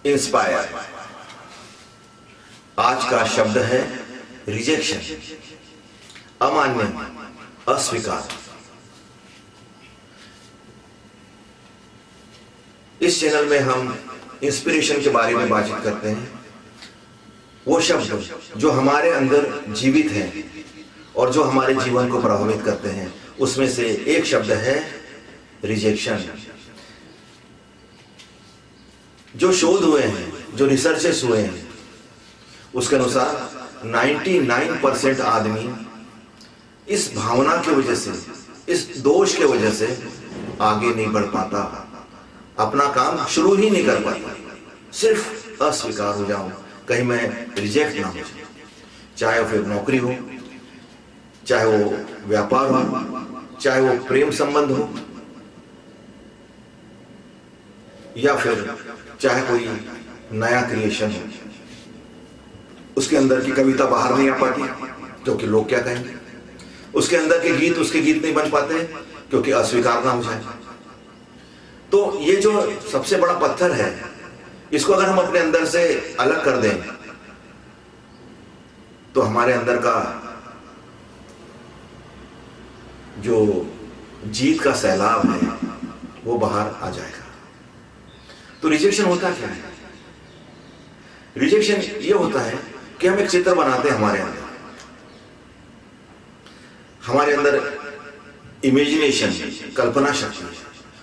Inspire. आज का शब्द है रिजेक्शन, अमान्य, अस्वीकार। इस चैनल में हम इंस्पिरेशन के बारे में बातचीत करते हैं। वो शब्द जो हमारे अंदर जीवित हैं और जो हमारे जीवन को प्रभावित करते हैं, उसमें से एक शब्द है रिजेक्शन। जो शोध हुए हैं, जो रिसर्चेस हुए हैं, उसके अनुसार 99% आदमी इस भावना की वजह से, इस दोष के वजह से आगे नहीं बढ़ पाता, अपना काम शुरू ही नहीं कर पाता। सिर्फ अस्वीकार हो जाऊं, कहीं मैं रिजेक्ट ना हो जाऊं। चाहे वो फिर नौकरी हो, चाहे वो व्यापार हो, चाहे वो प्रेम संबंध हो, या फिर चाहे कोई नया क्रिएशन हो, उसके अंदर की कविता बाहर नहीं आ पाती क्योंकि लोग क्या कहेंगे। उसके अंदर के गीत उसके गीत नहीं बन पाते क्योंकि अस्वीकार ना हो जाए। तो ये जो सबसे बड़ा पत्थर है, इसको अगर हम अपने अंदर से अलग कर दें तो हमारे अंदर का जो जीत का सैलाब है वो बाहर आ जाएगा। तो रिजेक्शन होता क्या है? रिजेक्शन ये होता है कि हम एक चित्र बनाते हैं हमारे अंदर इमेजिनेशन, कल्पना शक्ति है।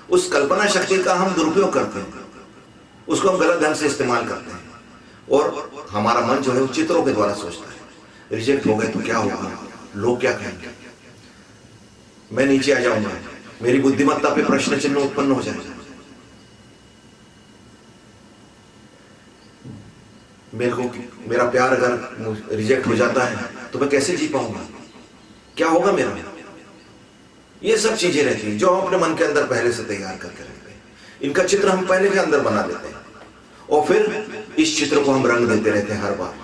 उस कल्पना शक्ति का हम दुरुपयोग करते हैं, उसको हम गलत ढंग से इस्तेमाल करते हैं और हमारा मन जो है वो चित्रों के द्वारा सोचता है। रिजेक्ट हो गए तो क्या होगा, लोग क्या कहेंगे, मैं नीचे आ जाऊंगा, मेरी बुद्धिमत्ता पे प्रश्न चिन्ह उत्पन्न हो जाएगा, मेरा प्यार अगर रिजेक्ट हो जाता है तो मैं कैसे जी पाऊंगा, क्या होगा मेरा। ये सब चीजें रहती हैं जो हम अपने मन के अंदर पहले से तैयार करके रखते हैं। इनका चित्र हम पहले के अंदर बना लेते हैं और फिर इस चित्र को हम रंग देते रहते हैं हर बार।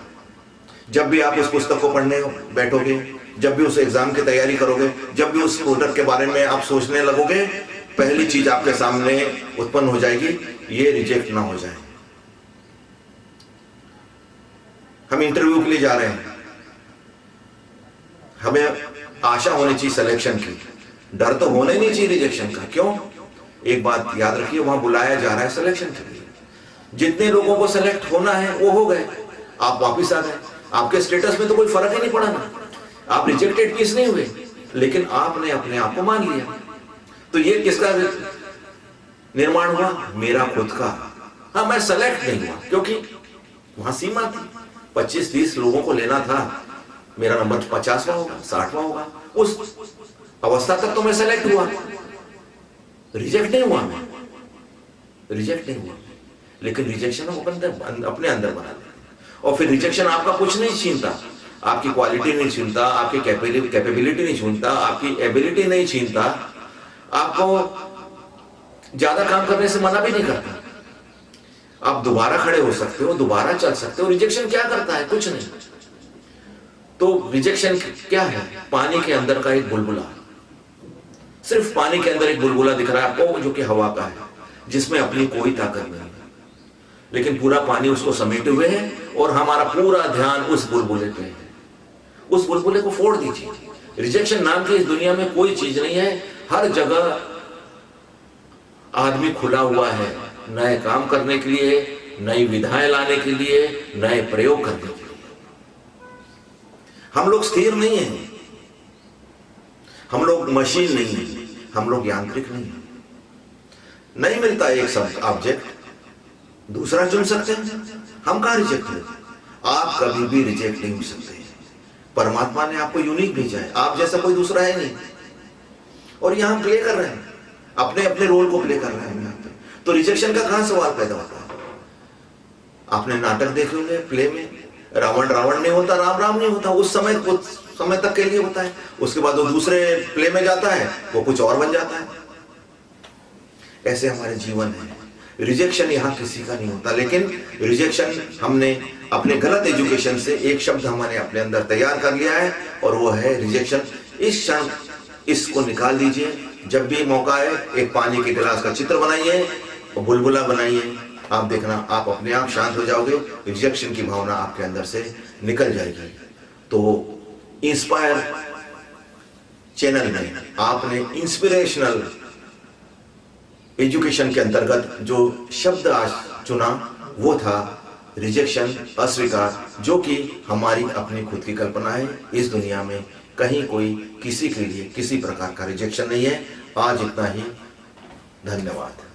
जब भी आप उस पुस्तक को पढ़ने बैठोगे, जब भी उस एग्जाम की तैयारी करोगे, जब भी उस प्रोडक्ट के बारे में आप सोचने लगोगे, पहली चीज आपके सामने उत्पन्न हो जाएगी, ये रिजेक्ट ना हो जाए। हम इंटरव्यू के लिए जा रहे हैं, हमें आशा होनी चाहिए सिलेक्शन की, डर तो होना ही नहीं चाहिए रिजेक्शन का। क्यों? एक बात याद रखिए, वहां बुलाया जा रहा है सिलेक्शन के लिए। जितने लोगों को सिलेक्ट होना है वो हो गए, आप वापिस आ गए, आपके स्टेटस में तो कोई फर्क ही नहीं पड़ा ना। आप रिजेक्टेड पीस नहीं हुए, लेकिन आपने अपने आप को मान लिया। तो ये किसका निर्माण हुआ? मेरा खुद का। हाँ, मैं सेलेक्ट नहीं हुआ क्योंकि वहां सीमा थी, 25-30 लोगों को लेना था, मेरा नंबर 50वां होगा, 60वां होगा। उस अवस्था तक तो मैं सेलेक्ट हुआ, रिजेक्ट नहीं हुआ, मैं रिजेक्ट नहीं हुआ। लेकिन रिजेक्शन हम अपने अंदर बना लेते हैं और फिर रिजेक्शन आपका कुछ नहीं छीनता, आपकी क्वालिटी नहीं छीनता, आपकी कैपेबिलिटी नहीं छीनता, आपकी एबिलिटी नहीं छीनता, आपको ज्यादा काम करने से मना भी नहीं करता। आप दोबारा खड़े हो सकते हो, दोबारा चल सकते हो। रिजेक्शन क्या करता है? कुछ नहीं। तो रिजेक्शन क्या है? पानी के अंदर का एक बुलबुला, सिर्फ पानी के अंदर एक बुलबुला दिख रहा है आपको जो कि हवा का है, जिसमें अपनी कोई ताकत नहीं है, लेकिन पूरा पानी उसको समेटे हुए है और हमारा पूरा ध्यान उस बुलबुले पे है। उस बुलबुले को फोड़ दीजिए। रिजेक्शन नाम की इस दुनिया में कोई चीज नहीं है। हर जगह आदमी खुला हुआ है नए काम करने के लिए, नई विधाएं लाने के लिए, नए प्रयोग करने के लिए। हम लोग स्थिर नहीं हैं, हम लोग मशीन नहीं है, हम लोग यांत्रिक नहीं है। नहीं मिलता एक सब ऑब्जेक्ट, दूसरा चुन सकते हैं। हम कहां रिजेक्ट हैं? आप कभी भी रिजेक्ट नहीं हो सकते। परमात्मा ने आपको यूनिक भेजा है, आप जैसा कोई दूसरा है नहीं। और यहां प्ले कर रहे हैं, अपने अपने रोल को प्ले कर रहे हैं यहाँ पे। तो रिजेक्शन का कहां सवाल पैदा होता है? आपने नाटक देखे होंगे, प्ले में रावण रावण नहीं होता, राम राम नहीं होता। उस समय तक के लिए होता है, उसके बाद वो दूसरे प्ले में जाता है, वो कुछ और बन जाता है। ऐसे हमारे जीवन है। रिजेक्शन यहाँ किसी का नहीं होता, लेकिन रिजेक्शन हमने अपने गलत एजुकेशन से एक शब्द हमने अपने अंदर तैयार कर लिया है और वो है रिजेक्शन। इस क्षण इसको निकाल दीजिए। जब भी मौका है, एक पानी के गिलास का चित्र बनाइए और बुलबुला बनाइए आप देखना, आप अपने आप शांत हो जाओगे, रिजेक्शन की भावना आपके अंदर से निकल जाएगी। तो इंस्पायर चैनल में आपने इंस्पिरेशनल एजुकेशन के अंतर्गत जो शब्द आज चुना वो था रिजेक्शन, अस्वीकार, जो कि हमारी अपनी खुद की कल्पना है। इस दुनिया में कहीं कोई किसी के लिए किसी प्रकार का रिजेक्शन नहीं है। आज इतना ही, धन्यवाद।